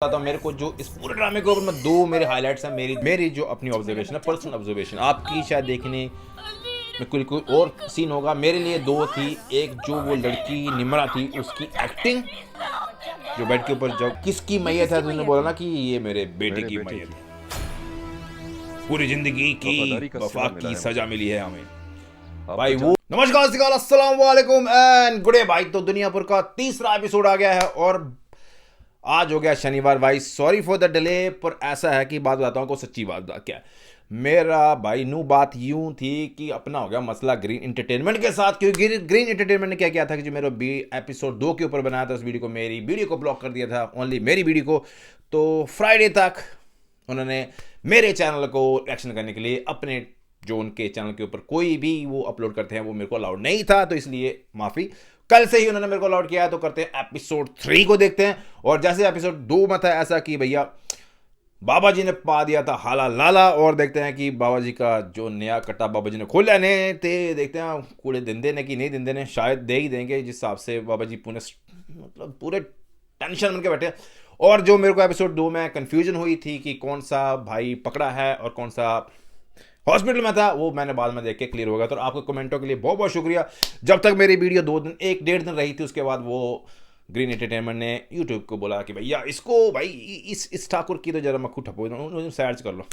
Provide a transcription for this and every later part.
था मेरे को जो इस पूरे ड्रामे के ऊपर मैं दो मेरे हाइलाइट्स हैं मेरी जो अपनी ऑब्जर्वेशन है, पर्सनल ऑब्जर्वेशन। आपकी शायद देखने में कोई और सीन होगा, मेरे लिए दो थी। एक जो वो लड़की निम्रा थी उसकी एक्टिंग, जो बेड के ऊपर जब किसकी मैयत है तो उसने बोला ना कि ये मेरे बेटे की मैयत है, पूरी जिंदगी की वफा की सजा मिली है हमें भाई। वो नमस्कार अस्सलाम वालेकुम एंड गुड डे भाई। तो दुनियापुर का तीसरा एपिसोड आ गया है और आज हो गया शनिवार भाई। सॉरी फॉर द डिले, पर ऐसा है कि बात बताता हूँ को सच्ची बात क्या है मेरा भाई। नू बात यूं थी कि अपना हो गया मसला ग्रीन एंटरटेनमेंट के साथ, क्योंकि ग्रीन एंटरटेनमेंट ने क्या किया था कि जो मेरा एपिसोड 2 के ऊपर बनाया था उस वीडियो को, मेरी वीडियो को ब्लॉक कर दिया था, ओनली मेरी वीडियो को। तो फ्राइडे तक उन्होंने मेरे चैनल को एक्शन करने के लिए अपने जो उनके चैनल के ऊपर कोई भी वो अपलोड करते हैं वो मेरे को अलाउड नहीं था, तो इसलिए माफ़ी। कल से ही उन्होंने मेरे को अलाउड किया है, तो करते हैं एपिसोड 3 को देखते हैं। और जैसे एपिसोड 2 में था ऐसा कि भैया बाबा जी ने पा दिया था हाला लाला, और देखते हैं कि बाबा जी का जो नया कट्टा बाबा जी ने खोला ने ते देखते हैं कूड़े दिंदे ने कि नहीं दिंदे ने, शायद दे ही देंगे जिस हिसाब से बाबा जी पूरे टेंशन बन के बैठे। और जो मेरे को एपिसोड 2 में कंफ्यूजन हुई थी कि कौन सा भाई पकड़ा है और कौन सा हॉस्पिटल में था, वो मैंने बाद में देख के क्लियर हो गया। तो आपके कमेंटों के लिए बहुत बहुत शुक्रिया। जब तक मेरी वीडियो 2 दिन 1-1.5 दिन रही थी, उसके बाद वो ग्रीन एंटरटेनमेंट ने यूट्यूब को बोला कि भैया इसको भाई इस ठाकुर की तो जरा मक्खू ठपो सर्च कर लो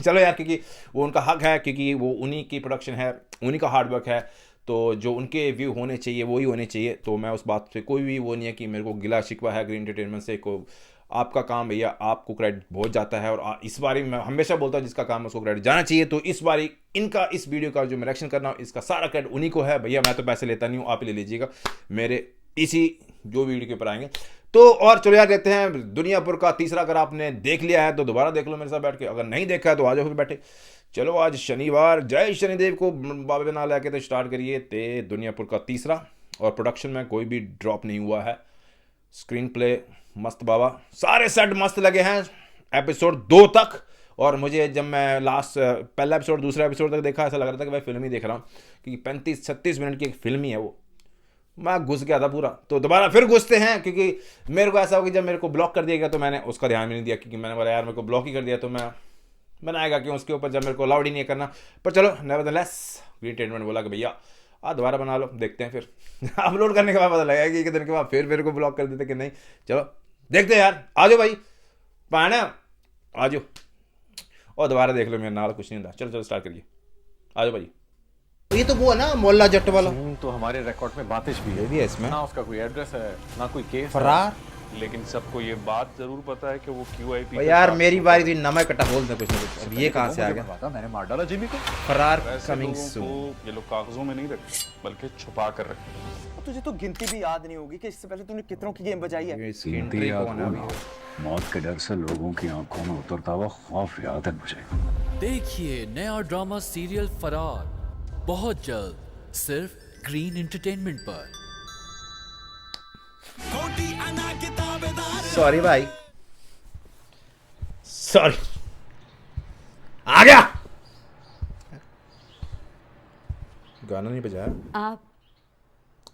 चलो यार, क्योंकि वो उनका हक है, क्योंकि वो उन्हीं की प्रोडक्शन है, उन्हीं का हार्डवर्क है, तो जो उनके व्यू होने चाहिए वही होने चाहिए। तो मैं उस बात से कोई भी वो नहीं है कि मेरे को गिला शिकवा है ग्रीन एंटरटेनमेंट से। को आपका काम भैया, आपको क्रेडिट बहुत जाता है, और इस बारी मैं हमेशा बोलता हूँ जिसका काम है उसको क्रेडिट जाना चाहिए। तो इस बारी इनका इस वीडियो का जो मैं रिएक्शन कर रहा हूँ इसका सारा क्रेडिट उन्हीं को है भैया। मैं तो पैसे लेता नहीं हूँ, आप ही ले लीजिएगा मेरे इसी जो वीडियो के ऊपर आएंगे। तो और चलो यार देखते हैं दुनियापुर का तीसरा। अगर आपने देख लिया है तो दोबारा देख लो मेरे साथ बैठ के, अगर नहीं देखा है तो आ जाओ फिर बैठे। चलो आज शनिवार, जय शनिदेव को बाबे ना लेके तो स्टार्ट करिए ते दुनियापुर का तीसरा। और प्रोडक्शन में कोई भी ड्रॉप नहीं हुआ है, स्क्रीन प्ले मस्त बाबा, सारे सेट मस्त लगे हैं एपिसोड 2 तक। और मुझे जब मैं लास्ट पहला एपिसोड दूसरा एपिसोड तक देखा, ऐसा लग रहा था कि भाई फिल्म ही देख रहा हूँ, क्योंकि 35-36 मिनट की एक फिल्म ही है वो। मैं घुस गया था पूरा। तो दोबारा फिर घुसते हैं, क्योंकि मेरे को ऐसा हो कि जब मेरे को ब्लॉक कर दिया गया तो मैंने उसका ध्यान भी नहीं दिया, क्योंकि मैंने बोला यार मेरे को ब्लॉक ही कर दिया तो मैं बनाएगा क्यों उसके ऊपर जब मेरे को अलाउड ही नहीं करना। पर चलो नेवरदलेस ग्रीन ट्रीटमेंट बोला कि भैया दोबारा बना लो, देखते हैं फिर अपलोड करने के बाद पता लगेगा कि एक दिन के बाद फिर मेरे को ब्लॉक कर देते कि नहीं। चलो देखते हैं यार, आ जाओ भाई पाना, आ जाओ और दोबारा देख लो, मेरे नाल कुछ नहीं होता। चलो चलो स्टार्ट करिए, आ जाओ भाई। ये तो वो है ना मोहल्ला जट्ट वाला, तो हमारे रिकॉर्ड में बातिश भी है इसमें ना, उसका कोई एड्रेस है ना कोई केस फरार। लेकिन सबको ये बात जरूर पता है कि वो QIP यार मेरी बारी थी, नमक कट्टा बोल दे कुछ ना कुछ। अब ये कहाँ से आ गया? मैंने मार डाला जिमी को। फरार ऐसे कमिंग लोगों सून। को ये लोग कागजों में नहीं रखते बल्कि छुपा कर रखते। तुझे तो गिनती भी याद नहीं होगी कि इससे पहले तूने कितनों की गेम बजाई है। इसकी एंट्री कौन है अभी? मौत के डर से लोगों की आंखों में उतरता हुआ खौफ याद है मुझे। देखिए नया ड्रामा सीरियल फरार बहुत जल्द सिर्फ ग्रीन एंटरटेनमेंट पर। सॉरी भाई, सॉरी, आ गया। गाना नहीं बजाया। आप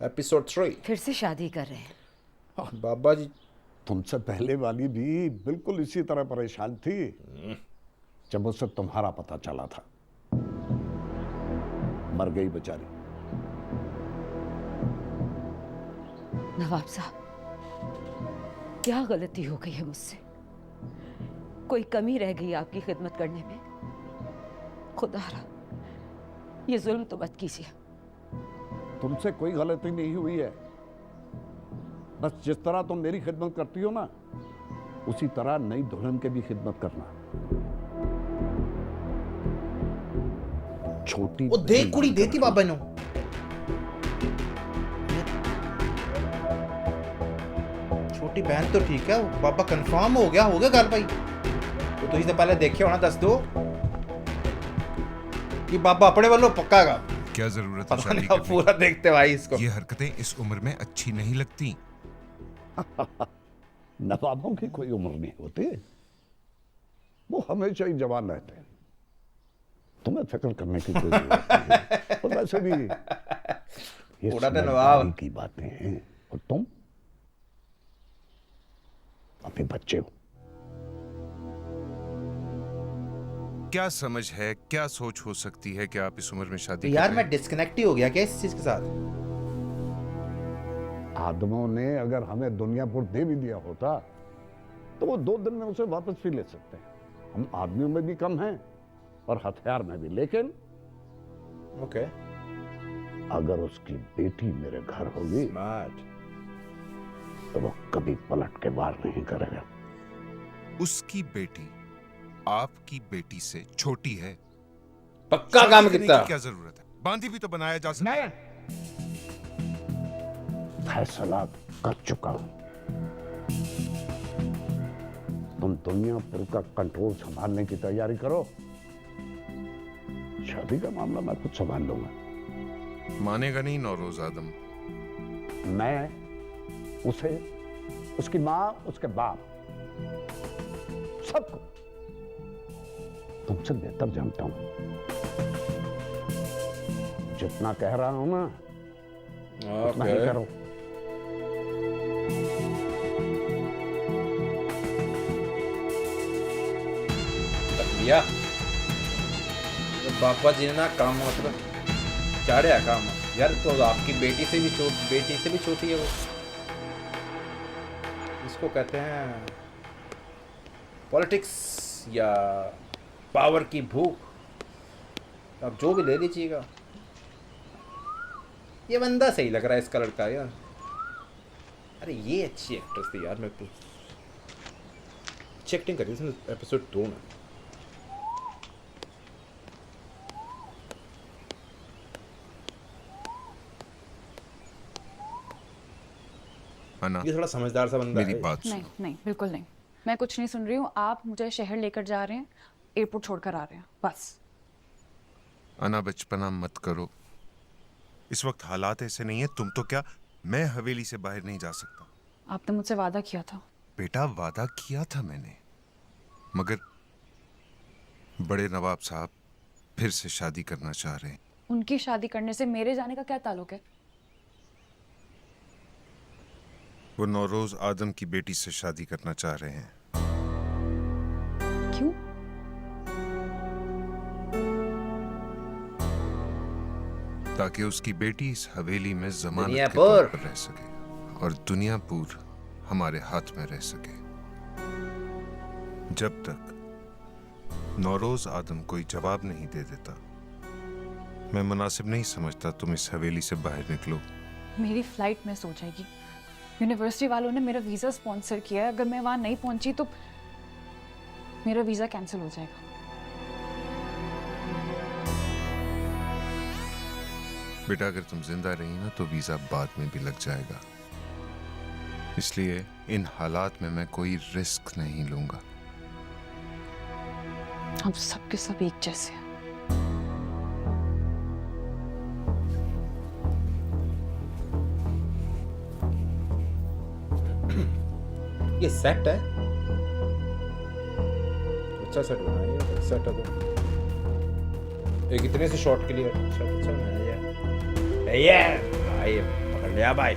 एपिसोड 3 फिर से शादी कर रहे हैं? बाबा जी तुमसे पहले वाली भी बिल्कुल इसी तरह परेशान थी जब उसे तुम्हारा पता चला था। मर गई बेचारी। नवाब साहब, क्या गलती हो गई है मुझसे? कोई कमी रह गई आपकी खिदमत करने में? खुदारा ये जुल्म तो मत कीजिए। तुमसे कोई गलती नहीं हुई है, बस जिस तरह तुम मेरी खिदमत करती हो ना, उसी तरह नई दुल्हन के भी खिदमत करना। छोटी वो देख कुड़ी देती बाबा नो। छोटी बहन तो ठीक है, बाबा कंफर्म हो गया गल भाई। तो तुझे तो पहले देखे होना, दस दो कि बाबा अपने वालों पक्का गा। क्या जरूरत है शादी करने की? पूरा देखते भाई इसको। ये हरकतें इस उम्र में अच्छी नहीं लगती। नवाबों की कोई उम्र नहीं होती, वो हमेशा ही जवान रहते हैं। तुम्हें फिक्र करने की कोई जरूरत नहीं। और वैसे भी ये समझदारी की बातें हैं, और तुम अभी बच्चे हो। क्या समझ है, क्या सोच हो सकती है कि आप इस उम्र में तो शादी यार कर मैं रहे हैं? डिस्कनेक्ट ही हो गया क्या इस चीज के साथ? आदमों ने अगर हमें दुनियापुर दे भी दिया होता तो वो 2 दिन में उसे वापस भी ले सकते हैं। हम आदमियों में भी कम हैं और हथियार में भी, लेकिन ओके अगर उसकी बेटी मेरे घर होगी स्मार्ट। तो वो कभी पलट के वार नहीं करेगा। उसकी बेटी आपकी बेटी से छोटी है। पक्का काम शादी करने कितना? की क्या जरूरत है? बांधी भी तो बनाया जा सकता है। फैसला कर चुका हूं। तुम दुनियापुर का कंट्रोल संभालने की तैयारी करो। शादी का मामला मैं खुद संभाल लूंगा। मानेगा नहीं नौरोज आदम। मैं उसे, उसकी मां, उसके बाप, सबको तुमसे बेहतर जानता हूं। जितना कह रहा हूं ना उतना ही करो। या बापा जी ने ना काम मतलब चाड़िया काम यार। तो आपकी बेटी से भी छोटी है वो। इसको कहते हैं पॉलिटिक्स या पावर की भूख। आप जो भी ले लीजिएगा। ये बंदा सही लग रहा है इसका लड़का यार। अरे ये अच्छी एक्ट्रेस थी यार। मैं अच्छी एक्टिंग करी इसने एपिसोड 2 में। अन्ना, ये थोड़ा समझदार सा बंदा मेरी है। बात नहीं सुनो। नहीं बिल्कुल नहीं, मैं कुछ नहीं सुन रही हूँ। आप मुझे शहर लेकर जा रहे हैं, एयरपोर्ट छोड़कर आ रहे हैं, बस। अन्ना बचपना मत करो। इस वक्त हालात ऐसे नहीं है। तुम तो क्या, मैं हवेली से बाहर नहीं जा सकता। आपने मुझसे वादा किया था। बेटा वादा किया था मैंने, मगर बड़े नवाब साहब फिर से शादी करना चाह रहे हैं। उनकी शादी करने से मेरे जाने का क्या ताल्लुक है? वो नौरोज आदम की बेटी से शादी करना चाह रहे हैं। क्यों? ताकि उसकी बेटी इस हवेली में जमानत के दुनियापुर। तौर पर रह सके और दुनियापुर हमारे हाथ में रह सके। जब तक नौरोज आदम कोई जवाब नहीं दे देता, मैं मुनासिब नहीं समझता तुम इस हवेली से बाहर निकलो। मेरी फ्लाइट मिस हो जाएगी। यूनिवर्सिटी वालों ने मेरा वीज़ा स्पॉन्सर किया है। अगर मैं वहाँ नहीं पहुंची तो मेरा वीज़ा कैंसिल हो जाएगा। बेटा अगर तुम जिंदा रही ना तो वीजा बाद में भी लग जाएगा। इसलिए इन हालात में मैं कोई रिस्क नहीं लूंगा। हम सबके सब एक जैसे हैं। ये सेट है। अच्छा सेट बना है ये। सेट है तो एक इतने से शॉट के लिए अच्छा बनाया है। ये भाई पकड़ लिया भाई।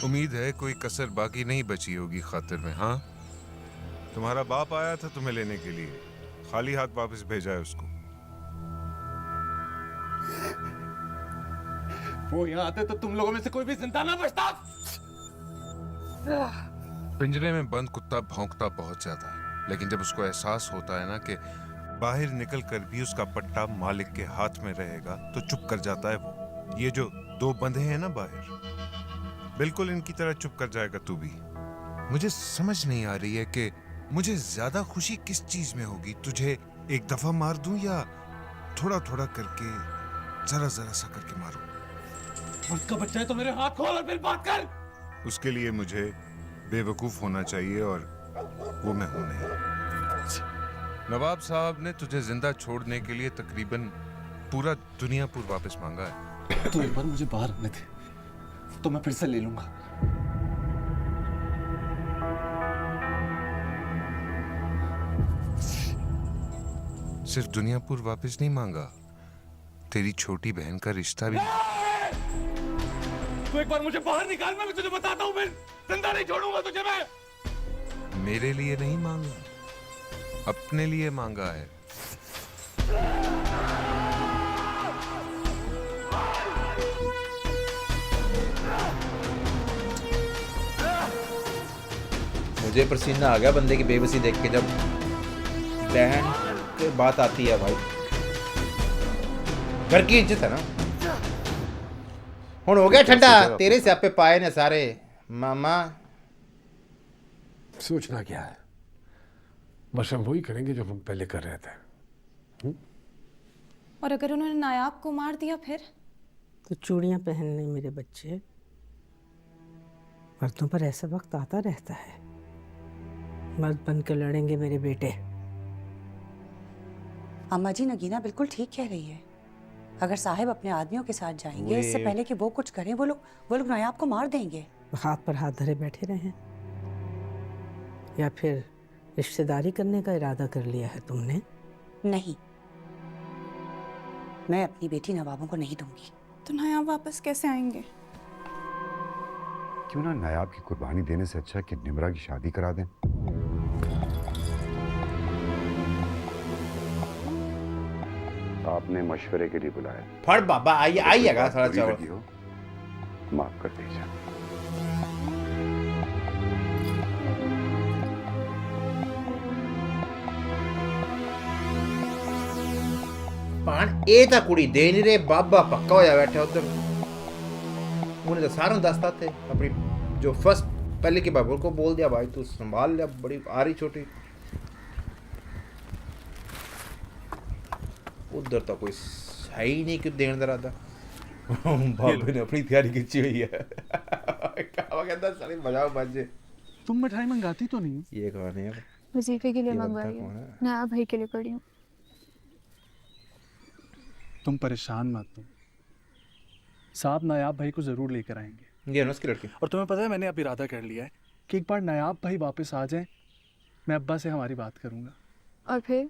उम्मीद है कोई कसर बाकी नहीं बची होगी खातिर में। हाँ, तुम्हारा बाप आया था तुम्हें लेने के लिए, खाली हाथ वापस भेजा है उसको। वो यहाँ आते तो तुम लोगों में से कोई भी जिंदा ना बचता। पिंजरे में बंद कुत्ता भौंकता बहुत ज्यादा है, लेकिन जब उसको एहसास होता है ना कि बाहर निकल कर भी उसका पट्टा मालिक के हाथ में रहेगा तो चुप कर जाता है वो। ये जो 2 बंधे हैं ना बाहर, बिल्कुल इनकी तरह चुप कर जाएगा तू भी। मुझे समझ नहीं आ रही है कि मुझे ज्यादा खुशी किस चीज में होगी, तुझे एक दफा मार दूं या थोड़ा थोड़ा करके, जरा जरा सा करके मारूं। उसका बच्चा है तो मेरे हाथ खोल और फिर बात कर। उसके लिए मुझे बेवकूफ होना चाहिए और वो मैं हूं नहीं। नवाब साहब ने तुझे जिंदा छोड़ने के लिए तकरीबन पूरा दुनियापुर वापस मांगा है। तो एक बार मुझे बाहर आने दे तो मैं फिर से ले लूंगा। सिर्फ दुनियापुर वापस नहीं मांगा, तेरी छोटी बहन का रिश्ता भी। तू एक बार मुझे बाहर निकाल, मैं तुझे बताता हूँ, मैं जिंदा नहीं छोड़ूंगा तुझे मैं। मेरे लिए नहीं मांगा, अपने लिए मांगा है। मुझे पसीना आ गया बंदे की बेबसी देख के, जब बहन की बात आती है भाई। घर की इज्जत है ना। हुन हो गया ठंडा, तेरे से आपे पाए ने सारे मामा। सोचना क्या है, बस हम वही करेंगे जो हम पहले कर रहे थे। और अगर उन्होंने नायाब को मार दिया फिर? तो चूड़ियां पहन ले मेरे बच्चे, मर्दों पर ऐसा वक्त आता रहता है। मर्द बनकर लड़ेंगे मेरे बेटे। अम्मा जी, नगीना बिल्कुल ठीक कह रही है। अगर साहिब अपने आदमियों के साथ जाएंगे, इससे पहले कि वो कुछ करें, वो लोग नायाब को मार देंगे। हाथ पर हाथ धरे बैठे रहें, या फिर रिश्तेदारी करने का इरादा कर लिया है तुमने? नहीं, मैं अपनी बेटी नवाबों को नहीं दूंगी। तो नायाब वापस कैसे आएंगे? क्यों ना नायाब की कुर्बानी देने से अच्छा कि निमरा की शादी करा दें। आपने मशवरे के लिए बुलाया। फट बाबा आइएगा सारा चावल। माफ कर दीजिए। पान ए ता कुड़ी दे नहीं रे, बाबा पक्का होया बैठा उधर। उन्हें तो सारों दस्ता थे अपनी जो फर्स्ट पहले के बाबू को बोल दिया, भाई तू संभाल लिया, बड़ी आ रही छोटी। उधर तो कोई है ही नहीं कि देने दरा था। बाबू ने अपनी तैयारी खींची हुई है। क्या कहता सारी बजाओ बाजे। तुम मिठाई मंगाती तो नहीं? ये कौन है? वजीफे के लिए मंगवाई है, नायाब भाई के लिए पड़ी हूँ। तुम परेशान मत हो, साहब नायाब भाई को जरूर लेकर आएंगे। ये ना उसकी लड़की। और तुम्हें पता है, मैंने अब इरादा कर लिया है कि एक बार नायाब भाई वापस आ जाएं, मैं अब्बा से हमारी बात करूंगा। और फिर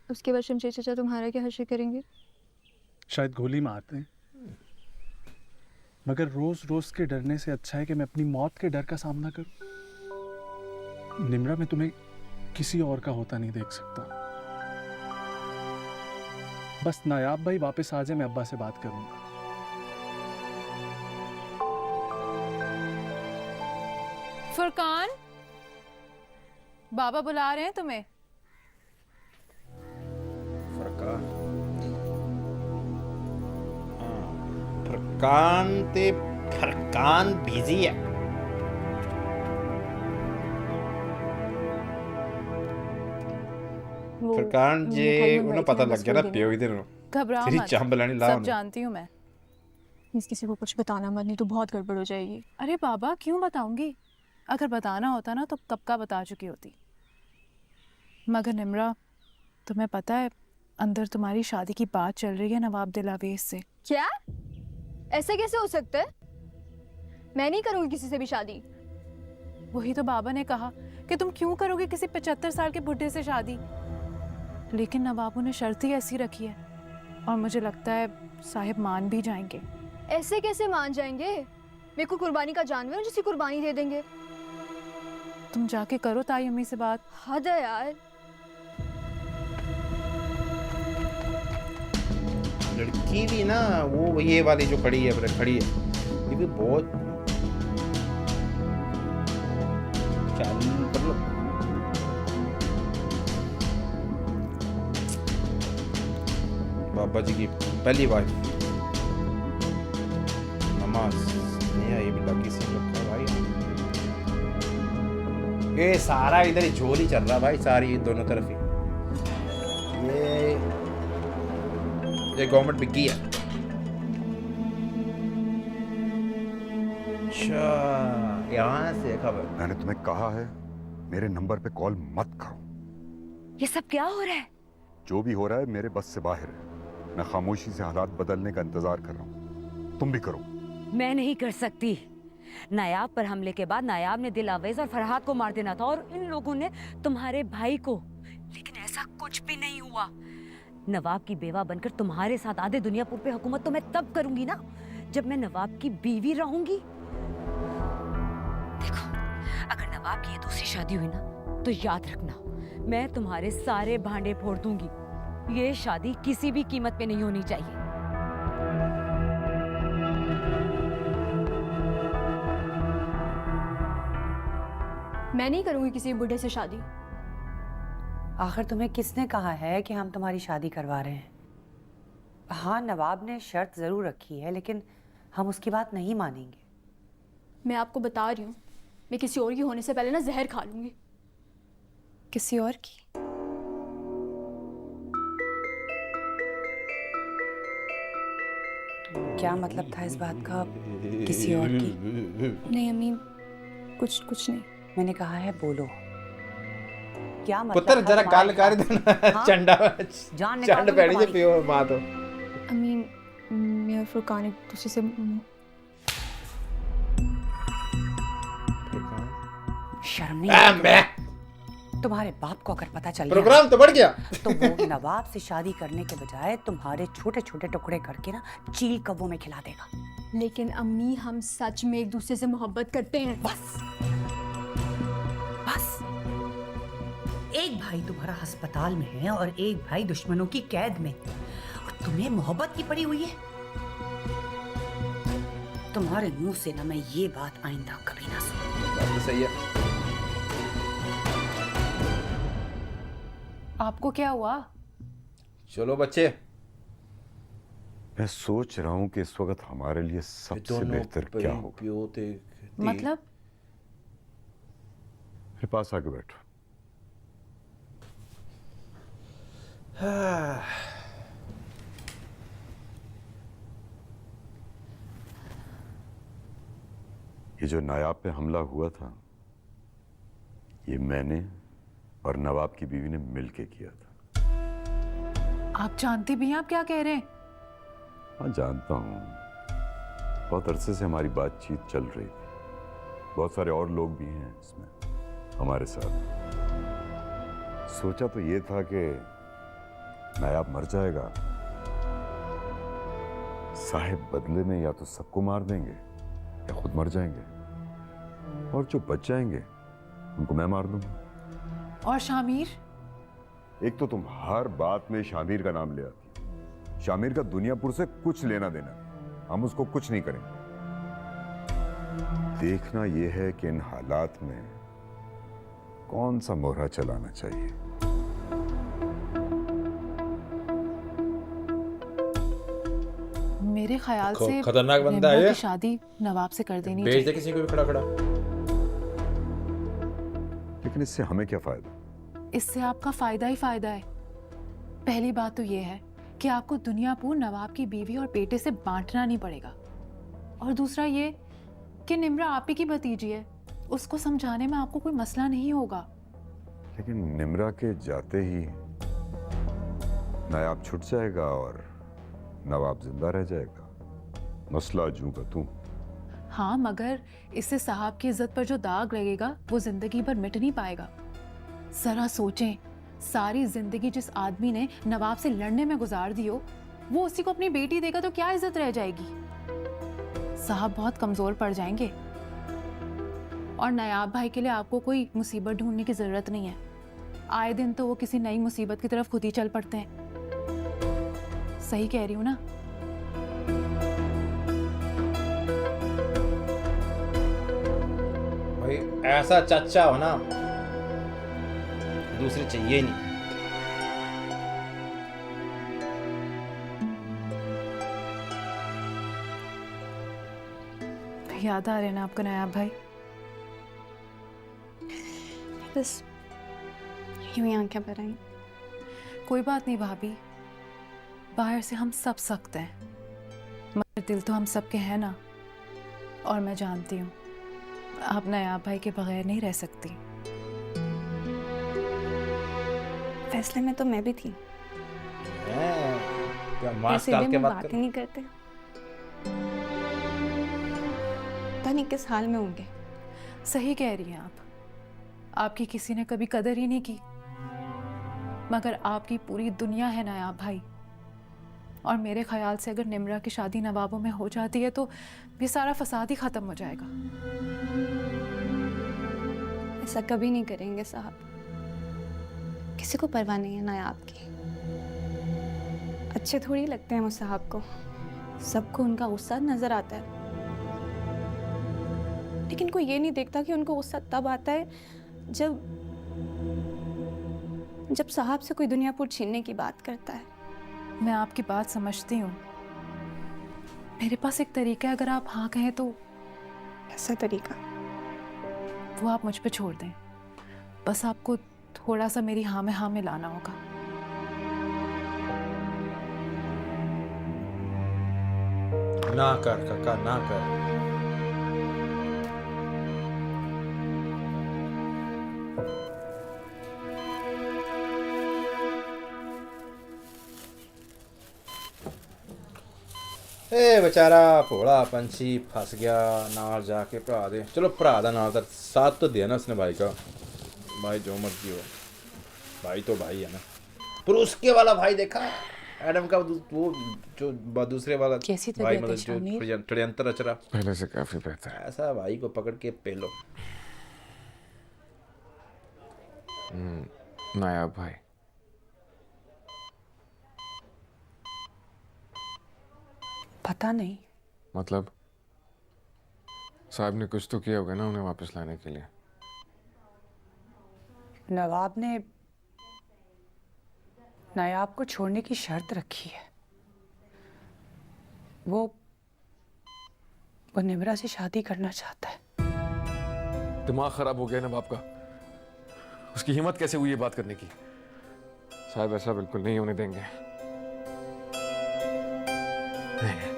उसके बाद शमशेर चाचा तुम्हारा क्या हश्र करेंगे? शायद गोली मारते हैं, मगर रोज रोज के डरने से अच्छा है कि मैं अपनी मौत के डर का सामना करूं। निम्रा, मैं तुम्हें किसी और का होता नहीं देख सकता। बस नायाब भाई वापस आ जाए, मैं अब्बा से बात करूंगा। फुरकान, बाबा बुला रहे हैं तुम्हें। फरकान बिजी है। फरकान जे उन्हें पता लग गया ना पियो इधर। घबराओ मत, चांबलानी ला सब जानती हूँ मैं। प्लीज किसी को कुछ बताना मत, नहीं तो बहुत गड़बड़ हो जाएगी। अरे बाबा, क्यों बताऊंगी? अगर बताना होता ना तो कब का बता चुकी होती। मगर निम्रा, तुम्हें पता है अंदर तुम्हारी शादी की बात चल रही है नवाब दिलावेज से। क्या? ऐसा कैसे हो सकता है? मैं नहीं करूंगी किसी से भी शादी। वही तो बाबा ने कहा कि तुम क्यों करोगे किसी 75 साल के बुढ़े से शादी। लेकिन नवाबों ने शर्त ही ऐसी रखी है, और मुझे लगता है साहिब मान भी जाएंगे। ऐसे कैसे मान जाएंगे? मेरे को कुर्बानी का जानवर जिसकी कुर्बानी दे देंगे। तुम जाके करो ताई अम्मी से बात। हद है यार। लड़की भी ना वो ये वाली जो खड़ी है ये भी बहुत बाबा जी की पहली वाइफ नमाज नया, ये भी बाकी सीन रखा है भाई। ये सारा इधर ही झोल ही चल रहा भाई, सारी दोनों तरफ ही। ये गवर्नमेंट बिकी है। अच्छा, यहाँ से खबर। मैंने तुम्हें कहा है मेरे नंबर पे कॉल मत करो। ये सब क्या हो रहा है? जो भी हो रहा है मेरे बस से बाहर है। मैं खामोशी से हालात बदलने का इंतजार कर रहा हूँ, तुम भी करो। मैं नहीं कर सकती। नायाब पर हमले के बाद नायाब ने दिलावेज और फरहाद को मार देना था, और इन लोगों ने तुम्हारे भाई को। लेकिन ऐसा कुछ भी नहीं हुआ। नवाब की बेवा बनकर तुम्हारे साथ आधे दुनियापुर पे हुकूमत तो मैं तब करूंगी ना जब मैं नवाब की बीवी रहूंगी। देखो, अगर नवाब की ये दूसरी शादी हुई ना तो याद रखना, मैं तुम्हारे सारे भांडे फोड़ दूंगी। ये शादी किसी भी कीमत पे नहीं होनी चाहिए। मैं नहीं करूंगी किसी बूढ़े से शादी। आखिर तुम्हें किसने कहा है कि हम तुम्हारी शादी करवा रहे हैं? हाँ, नवाब ने शर्त जरूर रखी है, लेकिन हम उसकी बात नहीं मानेंगे। मैं आपको बता रही हूँ, मैं किसी और की होने से पहले ना जहर खा लूंगी। किसी और की? क्या मतलब था इस बात का, किसी और की? नहीं अम्मी, कुछ नहीं। मैंने कहा है बोलो, क्या मतलब पुत्र था जरा काल तुम्हारे कर साथ? देना। हाँ? चंडा जान निकाल चंड दूंगी पैड़ी से तुम्हारी। पियो मां तो। अम्मी, मैं और फुरकान एक दूसरे से शर्म नहीं आ, आती मैं तुम्हारे बाप को अगर पता चल गया प्रोग्राम तो बढ़ गया तो वो नवाब से शादी करने के बजाय तुम्हारे छोटे छोटे टुकड़े करके ना चील कव्वों में खिला देगा। लेकिन अम्मी, हम सच में एक दूसरे से मोहब्बत करते हैं। बस एक भाई तुम्हारा अस्पताल में है और एक भाई दुश्मनों की कैद में, और तुम्हें मोहब्बत की पड़ी हुई है। तुम्हारे मुंह से ना मैं ये बात आइंदा कभी ना सुनूं। बात तो सही है। आपको क्या हुआ? चलो बच्चे, मैं सोच रहा हूँ कि इस वक्त हमारे लिए सबसे बेहतर क्या होगा। मतलब? मेरे पास आके बैठो। ये जो नायाब पे हमला हुआ था, ये मैंने और नवाब की बीवी ने मिलके किया था। आप जानते भी हैं आप क्या कह रहे हैं? हाँ, जानता हूँ। बहुत अरसे से हमारी बातचीत चल रही थी। बहुत सारे और लोग भी हैं इसमें हमारे साथ। सोचा तो ये था कि नायाब मर जाएगा, साहिब बदले में या तो सबको मार देंगे या खुद मर जाएंगे, और जो बच जाएंगे उनको मैं मार दूंगा। और शामिर? एक तो तुम हर बात में शामिर का नाम ले आती। शामिर का दुनियापुर से कुछ लेना देना नहीं, हम उसको कुछ नहीं करेंगे। देखना यह है कि इन हालात में कौन सा मोहरा चलाना चाहिए। मेरे ख्याल से खतरनाक बंदा निम्रा है ये। की शादी नवाब से कर देनी भेज दे चाहिए। किसी को भी खड़ा खड़ा। लेकिन इससे हमें क्या फायदा? इससे आपका फायदा ही फायदा है। पहली बात तो ये है कि आपको दुनियापुर नवाब की बीवी और बेटे से बांटना नहीं पड़ेगा, और दूसरा ये कि निम्रा आप ही की भतीजी है, उसको समझाने में आपको कोई मसला नहीं होगा। लेकिन निम्रा के जाते ही नायाब छूट जाएगा और नवाब जिंदा रह जाएगा। मसला जूं का तू। हाँ, मगर इससे साहब की इज्जत पर जो दाग लगेगा वो जिंदगी भर मिट नहीं पाएगा। जरा सोचें, सारी जिंदगी जिस आदमी ने नवाब से लड़ने में गुजार दी हो, वो उसी को अपनी बेटी देगा तो क्या इज्जत रह जाएगी? साहब बहुत कमजोर पड़ जाएंगे। और नायाब भाई के लिए आपको कोई मुसीबत ढूंढने की जरूरत नहीं है। आए दिन तो वो किसी नई मुसीबत की तरफ खुद ही चल पड़ते हैं। सही कह रही हूँ ना? भाई ऐसा चाचा हो ना, दूसरे चाहिए ही नहीं। याद आ रहे ना आपको नायाब भाई? बस यूं ही आंखें भर आई। कोई बात नहीं भाभी, बाहर से हम सब सख्त हैं, मगर दिल तो हम सबके हैं ना। और मैं जानती हूँ आप नायाब भाई के बगैर नहीं रह सकती। फैसले में तो मैं भी थी। क्या मास्क डाल के बात बात ही नहीं करते, पता नहीं किस हाल में होंगे। सही कह रही हैं आप। आपकी किसी ने कभी कदर ही नहीं की। मगर आपकी पूरी दुनिया है नायाब भाई, और मेरे ख्याल से अगर निम्रा की शादी नवाबों में हो जाती है तो ये सारा फसाद ही ख़त्म हो जाएगा। ऐसा कभी नहीं करेंगे साहब, किसी को परवाह नहीं है नायाब की। अच्छे थोड़ी लगते हैं वो साहब को, सबको उनका गुस्सा नजर आता है, लेकिन कोई ये नहीं देखता कि उनको गुस्सा तब आता है जब साहब से कोई दुनियापुर छीनने की बात करता है। मैं आपकी बात समझती हूँ, मेरे पास एक तरीका है, अगर आप हाँ कहें तो। ऐसा तरीका? वो आप मुझ पे छोड़ दें, बस आपको थोड़ा सा मेरी हाँ में लाना होगा। ना कर काका, ना कर। ए बेचारा भोला पंछी फस गया, नाल जाके भरा दे। चलो भरा दा नाल साथ तो दिया ना उसने भाई का। भाई जो मर्जी हो, भाई तो भाई है ना। पर उसके वाला भाई देखा एडम का, वो जो दूसरे वाला कैसी भाई, तबीयत है मतलब शामिर? जो षड्यंत्र रच रहा, पहले से काफी बेहतर है। ऐसा भाई को पकड़ के पेलो। नायाब भाई, पता नहीं। मतलब साहब ने कुछ तो किया होगा ना उन्हें वापस लाने के लिए। नवाब ने नायाब को छोड़ने की शर्त रखी है। वो निम्रा से शादी करना चाहता है। दिमाग खराब हो गया नवाब का, उसकी हिम्मत कैसे हुई ये बात करने की। साहब ऐसा बिल्कुल नहीं होने देंगे। नहीं।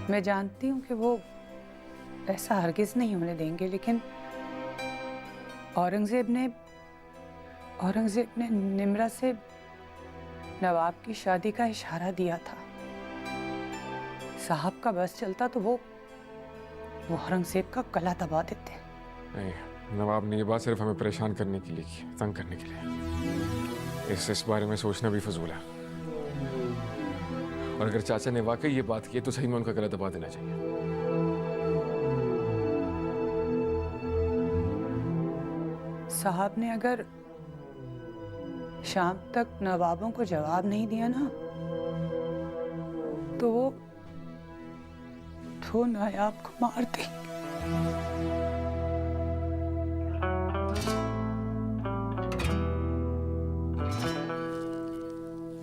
मैं जानती हूँ कि वो ऐसा हरगिज नहीं होने देंगे, लेकिन औरंगजेब ने निम्रा से नवाब की शादी का इशारा दिया था। साहब का बस चलता तो वो औरंगजेब का गला दबा देते। नहीं, नवाब ने ये बात सिर्फ हमें परेशान करने के लिए की, तंग करने के लिए। इस बारे में सोचना भी फजूल है। और अगर चाचा ने वाकई ये बात की तो सही में उनका गला दबा देना चाहिए। साहब ने अगर शाम तक नवाबों को जवाब नहीं दिया ना, तो वो नायाब को मार देंगे।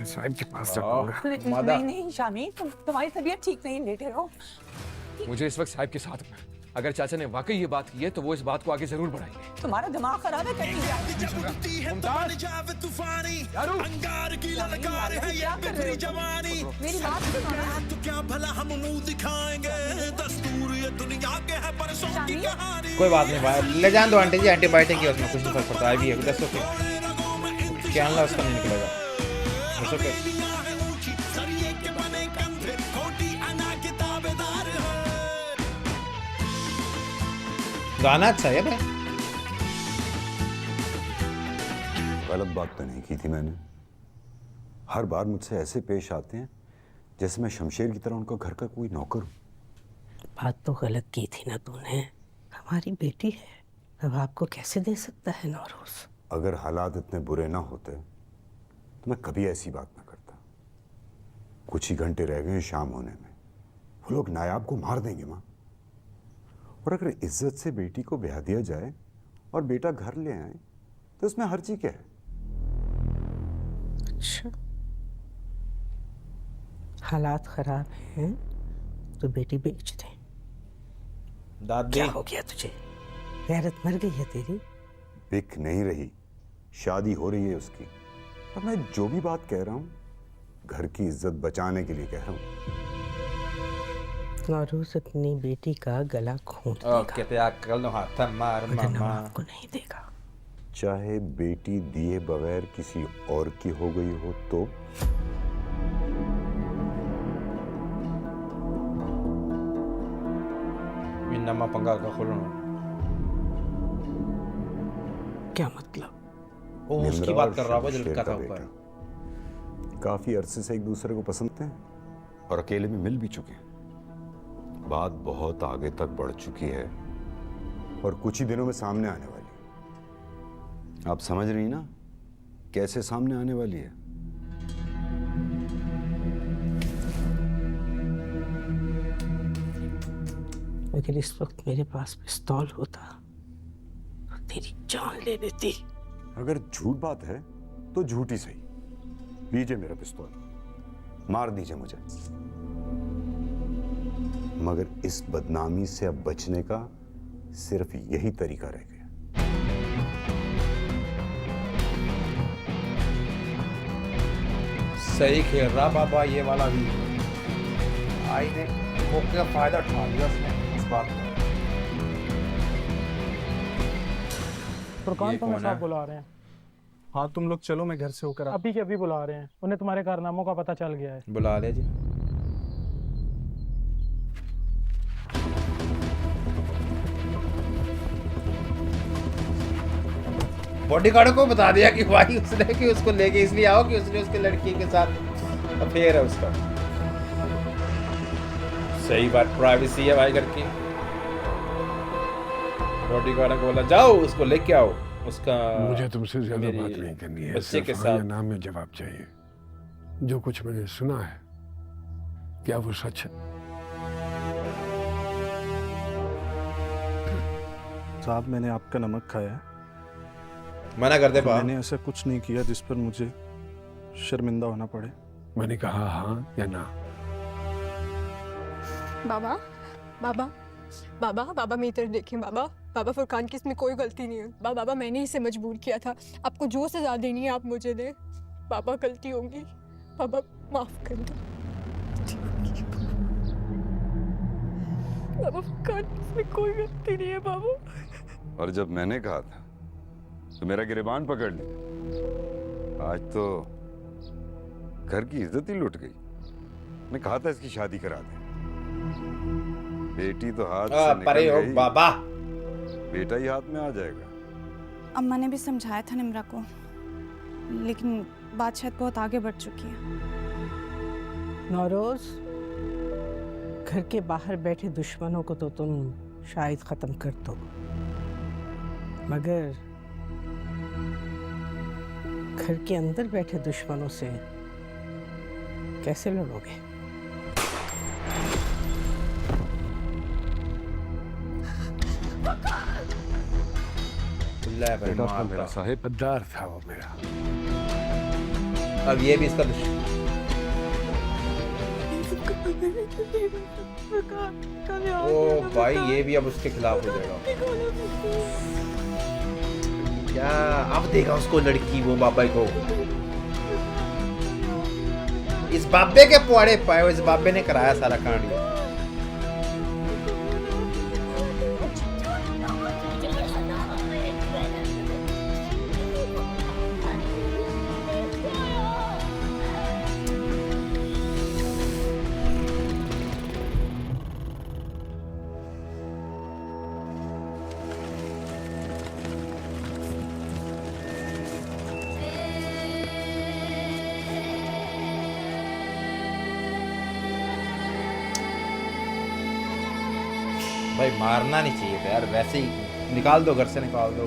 साहब के पास नहीं शामी, तुम्हारी तबीयत ठीक नहीं, लेटे रहो। मुझे इस वक्त साहब के साथ में, अगर चाचा ने वाकई ये बात की है तो वो इस बात को आगे जरूर बढ़ाएंगे। तुम्हारा दिमाग खराब है कहीं। मेरी बात सुनो ना। क्या भला हम मुंह दिखाएंगे, दस्तूर ये दुनिया के है परसों की कहानी। कोई बात नहीं भाई, ले जान दो आंटी जी, एंटीबायोटिक की उसमें कुछ नहीं फर्क पड़ता है भी है। दस ओके, क्या ना उसका नहीं निकलेगा। It's okay. गाना अच्छा है भाई। गलत बात तो नहीं की थी मैंने। हर बार मुझसे ऐसे पेश आते हैं जैसे मैं शमशेर की तरह उनका घर का कोई नौकर हूं। बात तो गलत की थी ना तूने, हमारी बेटी है, अब आपको कैसे दे सकता है नौरोज। अगर हालात इतने बुरे ना होते तो मैं कभी ऐसी बात ना करता। कुछ ही घंटे रह गए शाम होने में, वो लोग नायाब को मार देंगे माँ। और अगर इज्जत से बेटी को ब्याह दिया जाए और बेटा घर ले आए तो उसमें हर्जी क्या है। अच्छा, हालात खराब हैं तो बेटी बेच दे। दादी क्या हो गया तुझे, गैरत मर गई है तेरी? बिक नहीं रही, शादी हो रही है उसकी। और मैं जो भी बात कह रहा हूँ घर की इज्जत बचाने के लिए कह रहा हूँ। नौरोज अपनी बेटी का गला घोंट देगा। ओके ते अक्ल नो हाथ मार मामा को नहीं देगा। चाहे बेटी दिए बगैर किसी और की हो गई हो तो। मिन्ना मा पंगा का खोलो। क्या मतलब? वो उसकी बात कर रहा होगा जो लड़का था ऊपर। काफी अरसे से एक दूसरे को पसंद थे और अकेले में मिल भी चुके हैं। बात बहुत आगे तक बढ़ चुकी है और कुछ ही दिनों में सामने आने वाली है। आप समझ रही ना कैसे सामने आने वाली है? अगर इस वक्त मेरे पास पिस्तौल होता तो तेरी जान ले लेती। अगर झूठ बात है तो झूठ ही सही। लीजिए मेरा पिस्तौल, मार दीजिए मुझे। मगर इस बदनामी से अब बचने का सिर्फ यही तरीका रह गया। सही खेल रहा बाबा ये वाला भी। आई ने मौके का फायदा उठा लिया उसने इस बात का। फुरकान तुम्हें साहब बुला रहे हैं। हाँ तुम लोग चलो, मैं घर से होकर अभी के अभी बुला रहे हैं। उन्हें तुम्हारे कारनामों का पता चल गया है। बुला लिया जी। बॉडीगार्ड को बता दिया कि भाई उसने कि उसको लेके इसलिए आओ कि उसने उसके लड़की के साथ अफेयर है उसका। सही बात, प्राइवेसी है भाई घर की। बॉडीगार्ड को बोला जाओ उसको लेके आओ उसका। मुझे तुमसे ज्यादा बात नहीं करनी है, बच्चे के सिर्फ साथ नाम में जवाब चाहिए। जो कुछ मैंने सुना है क्या वो सच है? साहब मैंने आपका नमक खाया है। मना कर दे बा। मैंने ऐसा कुछ नहीं किया जिस पर मुझे शर्मिंदा होना पड़े। मैंने कहा हाँ या ना। बाबा बाबा बाबा बाबा मेरी तरफ देखें। बाबा बाबा फुरकान की इसमें कोई गलती नहीं है। बाबा मैंने इसे मजबूर किया था। आपको जो सजा देनी है आप मुझे दें। बाबा गलती होगी, बाबा माफ कर दो। बाबा फुरकान की इसमें कोई गलती नहीं है बाबा। और जब मैंने कहा था तो मेरा गिरबान पकड़ लिया। आज तो घर की इज्जत ही लुट गई। मैं कहा था इसकी शादी करा दे। बेटी तो हाथ से निकल गई, बाबा बेटा ही हाथ में आ जाएगा। अम्मा ने भी समझाया था निम्रा को, लेकिन बात शायद बहुत आगे बढ़ चुकी है। नौरोज, घर के बाहर बैठे दुश्मनों को तो तुम शायद खत्म कर दो, मगर घर के अंदर बैठे दुश्मनों से कैसे लड़ोगे? बेटा था मेरा साहिब, गद्दार था वो मेरा। अब ये भी इसका दुश्मन। ओ भाई ये भी अब उसके खिलाफ हो जाएगा। क्या अब देगा उसको लड़की वो बाबा को। इस बाबे के पुआड़े पाए, इस बाबे ने कराया सारा कांड। भाई मारना नहीं चाहिए था यार, वैसे ही निकाल दो, घर से निकाल दो।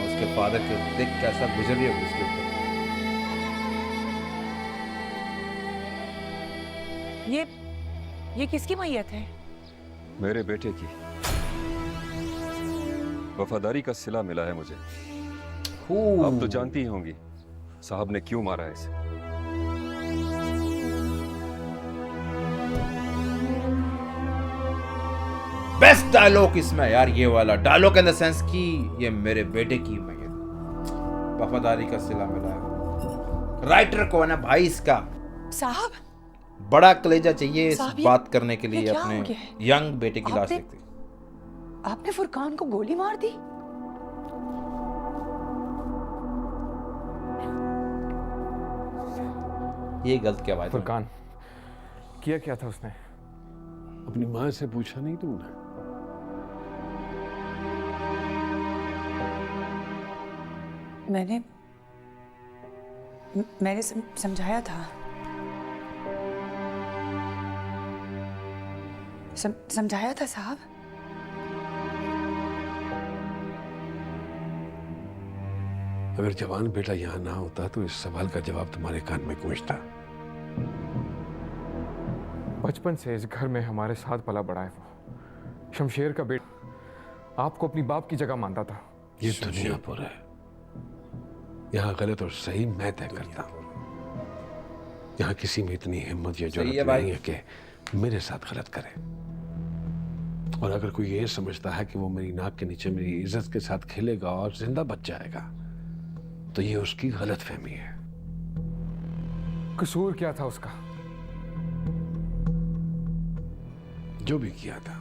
उसके फादर के देख कैसा गुजर रही है उसके ऊपर। ये किसकी मैयत है? मेरे बेटे की। वफादारी का सिला मिला है मुझे। आप तो जानती ही होंगी साहब ने क्यों मारा है इसे। बेस्ट डायलॉग इसमें यार, ये वाला डायलॉग इन द सेंस कि ये मेरे बेटे की मैयत, वफादारी का सिला मिला है। राइटर कौन है भाई इसका? साहब बड़ा कलेजा चाहिए इस साहब, बात करने के लिए ये क्या अपने हो गया है? यंग बेटे की लाश देखते। आपने फुरकान को गोली मार दी? ये गलत क्या बात है? फुरकान, किया क्या था उसने? अपनी माँ से पूछा नहीं तुमने? मैंने समझाया था। समझाया था साहब। अगर जवान बेटा यहाँ ना होता तो इस सवाल का जवाब तुम्हारे कान में गूंजता। बचपन से इस घर में हमारे साथ पला बड़ा है वो। शमशेर का बेटा आपको अपनी बाप की जगह मानता था। ये दुनिया पर है, यहाँ गलत और सही मैं तय करता हूँ। यहाँ किसी में इतनी हिम्मत या जुर्रत नहीं है कि मेरे साथ गलत करे। और अगर कोई ये समझता है कि वो मेरी नाक के नीचे मेरी इज्जत के साथ खेलेगा और जिंदा बच जाएगा, तो ये उसकी गलतफहमी है। कसूर क्या था उसका? जो भी किया था,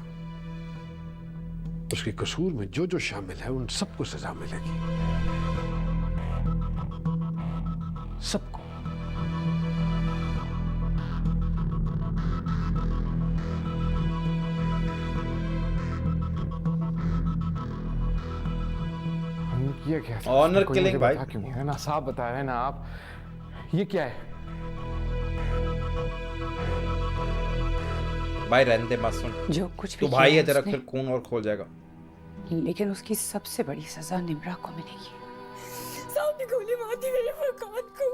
उसके कसूर में जो जो शामिल है उन सबको सजा मिलेगी, सबको। ये क्या था? ऑनर कोई किलिंग मुझे भाई। बता क्यों नहीं रहे? ना साहब बता रहे ना आप। ये क्या है? भाई रहने दे, मत सुन। जो कुछ भी तू भाई है किया तेरा, उसने, फिर खून और खोल जाएगा। लेकिन उसकी सबसे बड़ी सजा निम्रा को मिलेगी। साहब ने गोली मार दी मेरे फरकान को।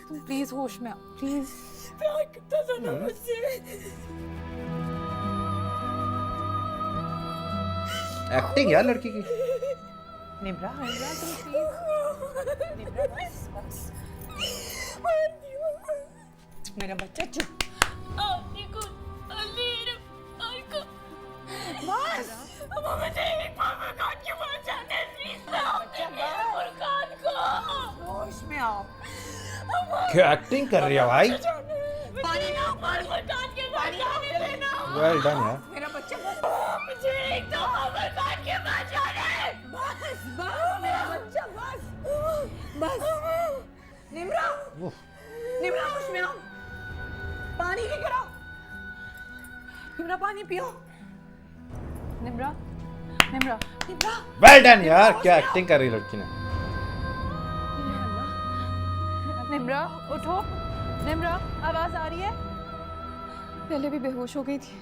तुम प्लीज होश में आओ, प्लीज। प्यार कितना ज्यादा मुझसे। एक्टिंग यार लड़की की। निम्रा मेरा बच्चा चुप। होश में आओ। क्या एक्टिंग कर रही है भाई? पानी ना मार फरकान के पास जाने देना। वेल डन यार। मेरा बच्चा मुझे एक दफा फरकान के पास जाना है। बस मेरा बच्चा बस। निम्रा होश में आओ। पानी लेकर आओ। निम्रा पानी पियो। निम्रा। वेल डन यार, क्या एक्टिंग कर रही है लड़की ने। निम्रा उठो। निम्रा आवाज आ रही है? पहले भी बेहोश हो गई थी।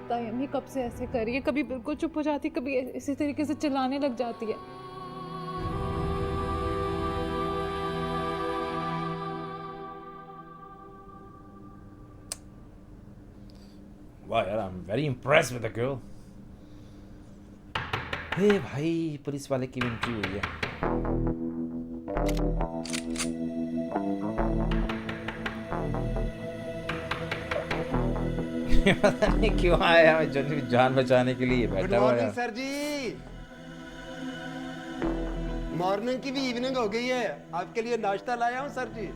ताई अम्मी कब से ऐसे कर रही है? कभी बिल्कुल चुप हो जाती, कभी इसी तरीके से चिल्लाने लग जाती है। वाह यार, I am very impressed with the girl. Hey भाई, पुलिस वाले की एंट्री हुई है। पता नहीं क्यों आया है, जान बचाने के लिए बैठा हुआ है। सर जी, मॉर्निंग की भी इवनिंग हो गई है, आपके लिए नाश्ता लाया हूँ सर जी।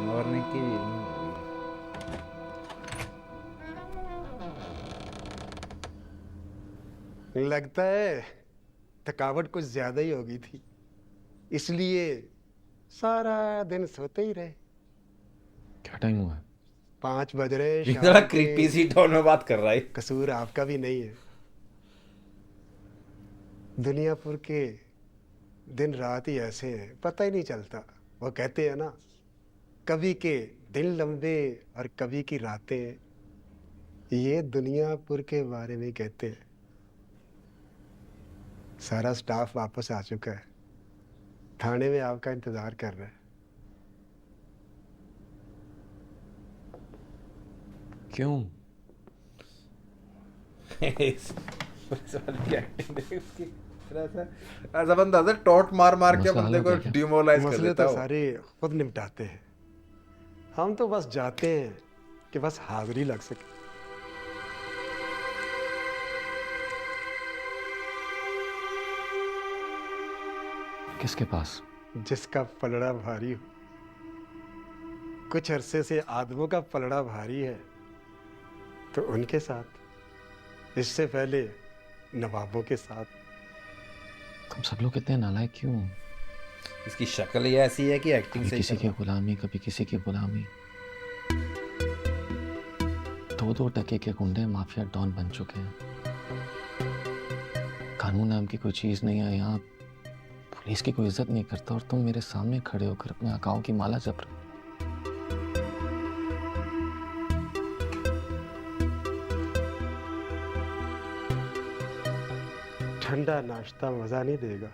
मॉर्निंग की भी लगता है थकावट कुछ ज्यादा ही हो गई थी, इसलिए सारा दिन सोते ही रहे। क्या टाइम हुआ है? 5 बज रहे। इतना क्रीपी सी टोन में बात कर रहा है। कसूर आपका भी नहीं है। दुनियापुर के दिन रात ही ऐसे हैं, पता ही नहीं चलता। वो कहते हैं ना, कभी के दिन लंबे और कभी की रातें। ये दुनियापुर के बारे में कहते हैं। सारा स्टाफ वापस आ चुका है, थाने में आपका इंतजार कर रहा है। क्यों? ऐसा बंदा था, टॉट मार के बंदे को डिमोलाइज कर मसले देता तो है। सारे खुद निपटाते हैं, हम तो बस जाते हैं कि बस हाजिरी लग सके। किसके पास? जिसका पलड़ा भारी हो। कुछ अरसे से आदमों का पलड़ा भारी है, तो उनके साथ। इससे पहले नवाबों के साथ। तुम सब लोग इतने नालायक क्यों? इसकी शक्ल ही ऐसी है कि एक्टिंग कभी से किसी की गुलामी, कभी किसी की गुलामी। 2-2 टके के गुंडे माफिया डॉन बन चुके हैं। कानून नाम की कोई चीज नहीं है यहाँ। पुलिस की कोई इज्जत नहीं करता और तुम मेरे सामने खड़े होकर अपने आकाओं की माला जप रहे हो। ठंडा नाश्ता मजा नहीं देगा।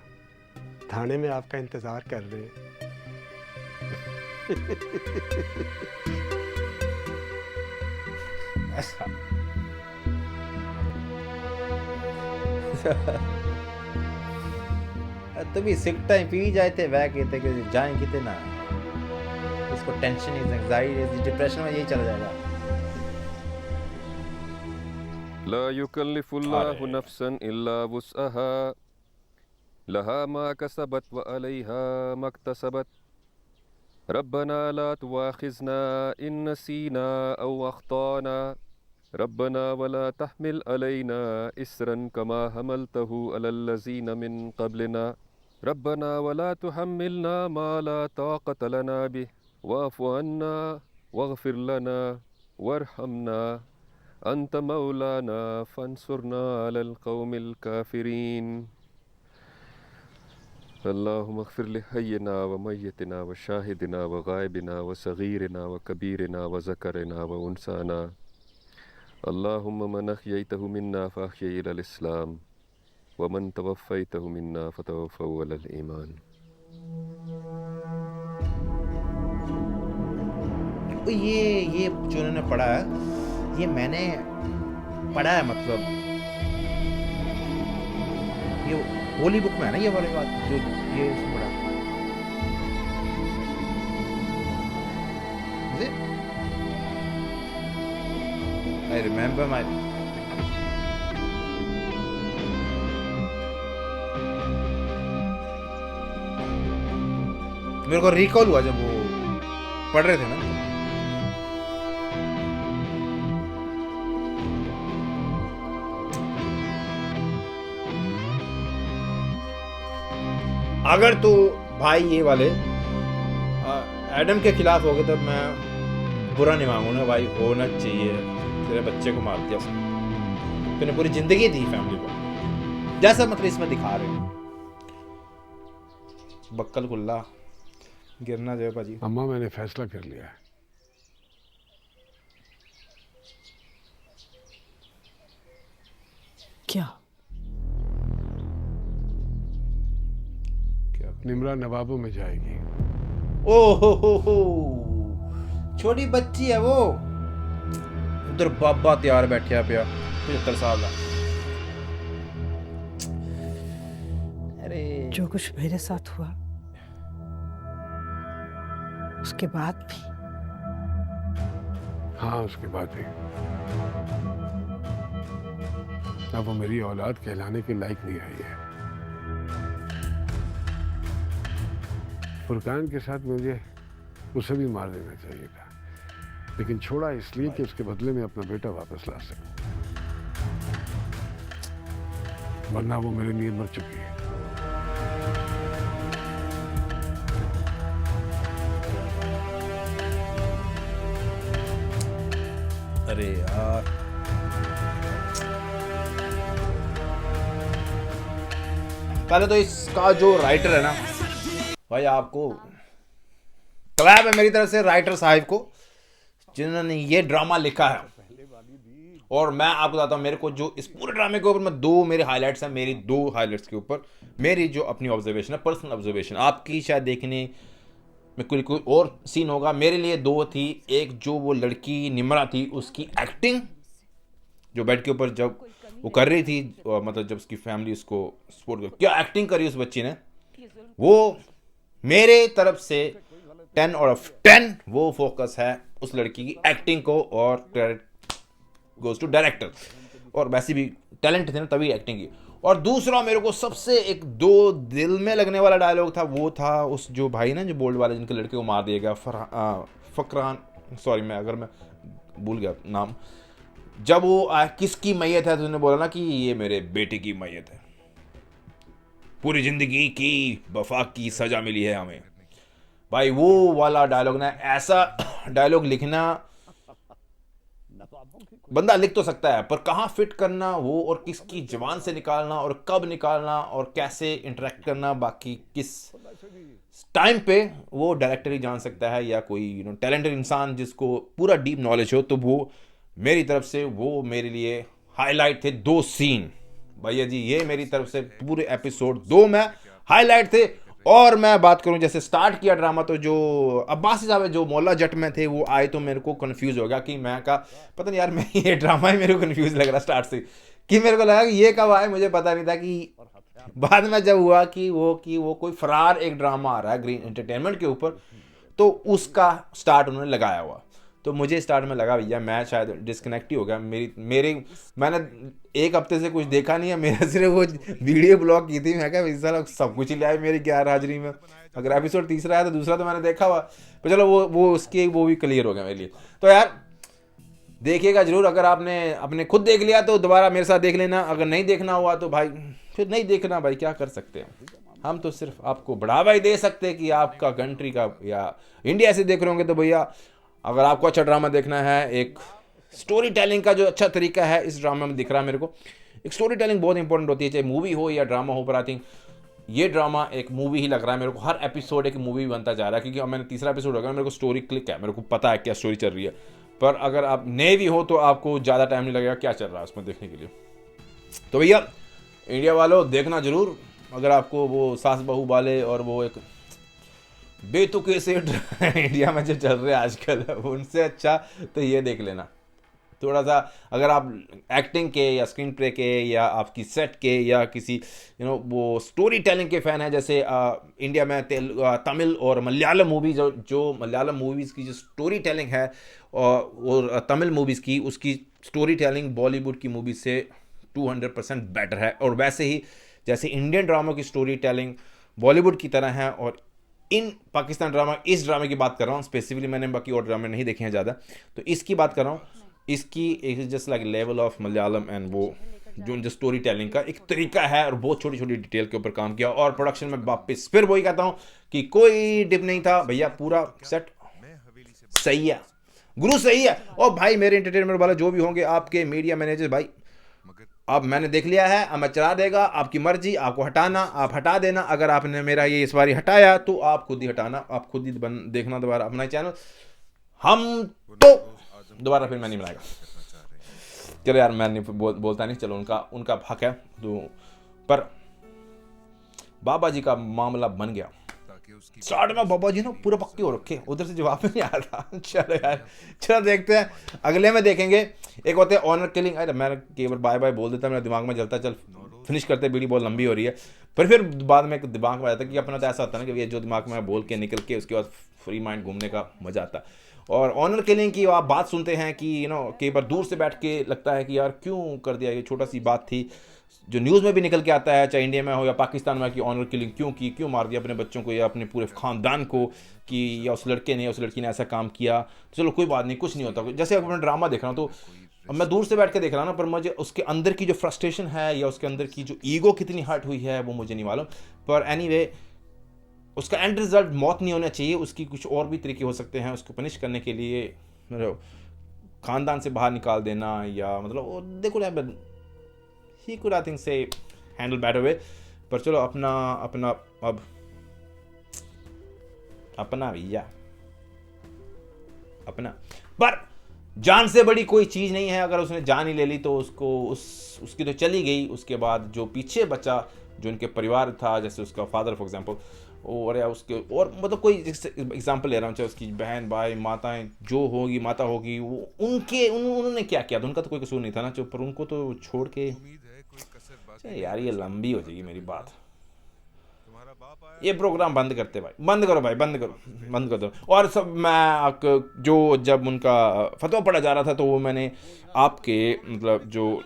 थाने में आपका इंतजार कर रहे हैं। ऐसा तभी सिक टाइम पी जाते वह कहते कि जाएं कितने ना, इसको टेंशन इज एंजाइटी डिप्रेशन में यही चला जाएगा। ला युकल्लिफुल्लाहु नफ्सन इल्ला वुसअहा लहा मा कसबत व अलैहा मक्तसबत रब्बना ला तुआखिजना इन नसीना औ अख्ताना रब्बना वला तहमिल अलैना इसरन कमा हमलतहु अलल लज़ीना मिन क़ब्लिना रब्बना वला तुहम्मिलना मा ला ताक़त लना बिह वाफ़ु अन्ना वग़फ़िर लना वरहमना अंत मौलाना फंसुरना अलल क़ौमिल काफ़िरीन। अल्लाहुम्मा अग़फ़िर लिहय्यिना व मय्यितिना व शाहिदिना व गायबिना व सग़ीरिना व कबीरिना व ज़करिना व उनसाना। अल्लाहुम्मा मन अह्ययतहु मिन्ना फ़अह्यि अलल इस्लाम व मन तवफ़्फ़यतहु मिन्ना फ़तवफ़्फ़हु अलल ईमान। ये जो उन्होंने पढ़ा है, ये मैंने पढ़ा है, मतलब ये होली बुक में है ना ये वाली बात जो ये पढ़ा। I remember my मेरे को रिकॉल हुआ जब वो पढ़ रहे थे ना। अगर तो भाई ये वाले एडम के खिलाफ हो गए तो मैं बुरा नहीं मांगूंगा भाई, होना चाहिए। तेरे बच्चे को मार दिया, तूने पूरी जिंदगी दी फैमिली को, जैसा मतलब इसमें दिखा रहे हैं। बक्कल कुल्ला गिरना जाए भाजी। अम्मा मैंने फैसला कर लिया है। क्या? निम्रा नवाबों में जाएगी। ओहो छोटी बच्ची है वो, उधर बाबा तैयार बैठा पिया 75 साल का। अरे जो कुछ मेरे साथ हुआ उसके बाद भी। हाँ उसके बाद भी। अब वो मेरी औलाद कहलाने के लायक नहीं रही है। फुरकान के साथ मुझे उसे भी मार देना चाहिए था, लेकिन छोड़ा इसलिए कि उसके बदले में अपना बेटा वापस ला सकूं, वरना वो मेरे लिए मर चुकी है। अरे यार पहले तो इसका जो राइटर है ना भाई, आपको क्लैप है मेरी तरफ से राइटर साहिब को जिन्होंने ये ड्रामा लिखा है। और मैं आपको बताता हूँ, मेरे को जो इस पूरे ड्रामे के ऊपर मैं दो मेरे हाइलाइट्स हैं, मेरी दो हाइलाइट्स के ऊपर मेरी जो अपनी ऑब्जर्वेशन है, पर्सनल ऑब्जर्वेशन। आपकी शायद देखने में कोई और सीन होगा, मेरे लिए दो थी। एक जो वो लड़की निम्रा थी उसकी एक्टिंग, जो बेड के ऊपर जब वो कर रही थी, मतलब जब उसकी फैमिली उसको सपोर्ट कर, क्या एक्टिंग करी उस बच्ची ने, वो मेरे तरफ से 10 out of 10 वो फोकस है उस लड़की की एक्टिंग को, और गोज टू डायरेक्टर। और वैसे भी टैलेंट थे ना तभी एक्टिंग की। और दूसरा मेरे को सबसे एक दो दिल में लगने वाला डायलॉग था, वो था उस जो भाई ना जो बोल्ड वाले जिनके लड़के को मार दिया गया, फकरान, सॉरी मैं अगर मैं भूल गया नाम, जब वो किसकी मैयत है तो उन्होंने बोला ना कि ये मेरे बेटे की मैयत है, पूरी जिंदगी की वफा की सजा मिली है हमें। भाई वो वाला डायलॉग ना, ऐसा डायलॉग लिखना बंदा लिख तो सकता है, पर कहाँ फिट करना वो, और किसकी जबान से निकालना, और कब निकालना, और कैसे इंटरेक्ट करना, बाकी किस टाइम पे, वो डायरेक्टर ही जान सकता है, या कोई टैलेंटेड इंसान जिसको पूरा डीप नॉलेज हो। तो वो मेरी तरफ से वो मेरे लिए हाईलाइट थे 2 सीन भैया जी, ये मेरी तरफ से पूरे एपिसोड 2 में हाईलाइट थे। और मैं बात करूं, जैसे स्टार्ट किया ड्रामा, तो जो अब्बासी साहब जो मौला जट में थे वो आए तो मेरे को कंफ्यूज हो गया कि मैं कहा पता नहीं यार, मैं ये ड्रामा ही मेरे को कंफ्यूज लग रहा स्टार्ट से, कि मेरे को लगा कि ये कब आए, मुझे पता नहीं था। कि बाद में जब हुआ कि वो कोई फरार एक ड्रामा आ रहा है ग्रीन एंटरटेनमेंट के ऊपर, तो उसका स्टार्ट उन्होंने लगाया हुआ, तो मुझे स्टार्ट में लगा भैया मैं शायद डिस्कनेक्ट ही हो गया। मैंने 1 हफ्ते से कुछ देखा नहीं है, मेरा सिर्फ वो वीडियो ब्लॉग की थी। मैं क्या इस साल सब कुछ ही लाया मेरी गैर हाजिरी में। अगर एपिसोड 3 है तो दूसरा तो मैंने देखा हुआ, पर चलो वो भी क्लियर हो गया मेरे लिए। तो यार देखिएगा जरूर, अगर आपने खुद देख लिया तो दोबारा मेरे साथ देख लेना, अगर नहीं देखना हुआ तो भाई फिर नहीं देखना, भाई क्या कर सकते हैं हम, तो सिर्फ आपको बढ़ावा ही दे सकते हैं कि आपका कंट्री का या इंडिया से देख रहे होंगे। तो भैया अगर आपको अच्छा ड्रामा देखना है, एक स्टोरी टेलिंग का जो अच्छा तरीका है इस ड्रामा में दिख रहा है मेरे को। एक स्टोरी टेलिंग बहुत इंपॉर्टेंट होती है, चाहे मूवी हो या ड्रामा हो, पर आई थिंक ये ड्रामा एक मूवी ही लग रहा है मेरे को। हर एपिसोड एक मूवी बनता जा रहा है, क्योंकि अब मैंने 3रा एपिसोड हो गया, मेरे को स्टोरी क्लिक है, मेरे को पता है क्या स्टोरी चल रही है। पर अगर आप नए भी हो तो आपको ज़्यादा टाइम नहीं लगेगा क्या चल रहा है उसमें देखने के लिए। तो भैया इंडिया वालों देखना जरूर, अगर आपको वो सास बहू वाले और वो एक बेतुके से इंडिया में जो चल रहे हैं आजकल उनसे अच्छा तो ये देख लेना। थोड़ा सा अगर आप एक्टिंग के या स्क्रीन प्ले के या आपकी सेट के या किसी वो स्टोरी टेलिंग के फ़ैन है, जैसे इंडिया में तमिल और मलयालम मूवीज़, जो मलयालम मूवीज़ की जो स्टोरी टेलिंग है और तमिल मूवीज़ की, उसकी स्टोरी टेलिंग बॉलीवुड की मूवी से 200% बेटर है। और वैसे ही जैसे इंडियन ड्रामा की स्टोरी टेलिंग बॉलीवुड की तरह है, और इन पाकिस्तान ड्रामा, इस ड्रामे की बात कर रहा हूँ स्पेसिफिकली, मैंने बाकी और ड्रामे नहीं देखे हैं ज़्यादा, तो इसकी बात कर रहा हूँ। इसकी एक just like level of Malayalam and वो जो स्टोरी टेलिंग का एक तरीका है, और बहुत छोटी छोटी डिटेल के ऊपर काम किया। और प्रोडक्शन में वापस फिर वही कहता हूँ कि कोई डिप नहीं था भैया, पूरा सेट सही है, गुरु सही है। और भाई मेरे एंटरटेनमेंट वाला जो भी होंगे आपके मीडिया मैनेजर, भाई अब मैंने देख लिया है, अब मैं चला देगा, आपकी मर्जी, आपको हटाना आप हटा देना। अगर आपने मेरा ये इस बार हटाया तो आप खुद ही हटाना, आप खुद ही देखना दोबारा अपना चैनल, हम तो दोबारा फिर मैं नहीं बनाएगा। चलो यार मैं नहीं बोलता नहीं, चलो उनका हक है। तो पर बाबा जी का मामला बन गया, स्टार्ट में बाबा जी ना पूरा पक्के हो रखे, उधर से जवाब नहीं आ रहा। चलो यार, चलो देखते हैं, अगले में देखेंगे। एक होते हैं ऑनर किलिंग, अरे मैं केवल बाय बाय बोल देता, मेरे दिमाग में चलता चल फिनिश करते, वीडियो बहुत लंबी हो रही है। पर फिर बाद में दिमाग में आता है कि अपना तो ऐसा होता है ना कि ये जो दिमाग में बोल के निकल के उसके बाद फ्री माइंड घूमने का मजा आता है। और ऑनर किलिंग की आप बात सुनते हैं कि कई बार दूर से बैठ के लगता है कि यार क्यों कर दिया, ये छोटा सी बात थी, जो न्यूज़ में भी निकल के आता है, चाहे इंडिया में हो या पाकिस्तान में, कि ऑनर किलिंग क्यों की, क्यों मार दिया अपने बच्चों को या अपने पूरे ख़ानदान को, कि या उस लड़के ने या उस लड़की ने ऐसा काम किया। तो चलो कोई बात नहीं, कुछ नहीं होता। जैसे अगर मैं ड्रामा देख रहा हूँ तो अब मैं दूर से बैठ के देख रहा हूँ ना, पर मुझे उसके अंदर की जो फ्रस्ट्रेशन है या उसके अंदर की जो ईगो कितनी हर्ट हुई है वो मुझे नहीं मालूम। पर एनीवे उसका एंड रिजल्ट मौत नहीं होना चाहिए, उसकी कुछ और भी तरीके हो सकते हैं उसको पनिश करने के लिए, मतलब ख़ानदान से बाहर निकाल देना, या मतलब देखो ही कुड आई थिंक से हैंडल बेटर वे। पर चलो अपना भैया अपना, पर जान से बड़ी कोई चीज़ नहीं है। अगर उसने जान ही ले ली तो उसकी तो चली गई, उसके बाद जो पीछे बचा, जो उनके परिवार था, जैसे उसका फादर फॉर एग्जांपल, और या उसके और मतलब कोई एग्जांपल ले रहा हूँ, चाहे उसकी बहन भाई माताएं जो होगी, माता होगी, वो उन्होंने क्या किया था, उनका तो कोई कसूर नहीं था ना, पर उनको तो छोड़ के यार ये लंबी हो जाएगी मेरी बात। ये प्रोग्राम बंद करते भाई, बंद करो भाई, बंद कर दो। और सब मैं जो जब उनका फतवा पढ़ा जा रहा था तो वो मैंने आपके मतलब जो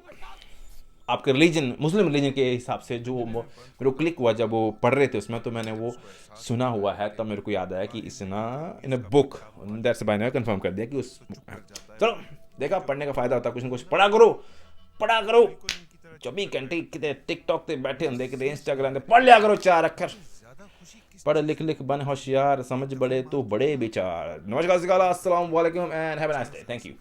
आपके रिलीजन, मुस्लिम रिलीजन के हिसाब से जो मेरे को क्लिक हुआ जब वो पढ़ रहे थे उसमें, तो मैंने वो सुना हुआ है, तब मेरे को याद आया कि इसना इन अ बुक, दैट्स व्हाई मैंने कंफर्म कर दिया कि उस। चलो देखा पढ़ने का फायदा होता है, कुछ ना कुछ पढ़ा करो 24 घंटे कितने टिकटॉक पे बैठे होंगे, कितने इंस्टाग्राम पे पढ़ लिया करो 4 अक्षर, पढ़ लिख बन होशियार, समझ बड़े तो बड़े विचार। नमस्कार, अस्सलाम वालेकुम and have a nice day, thank you.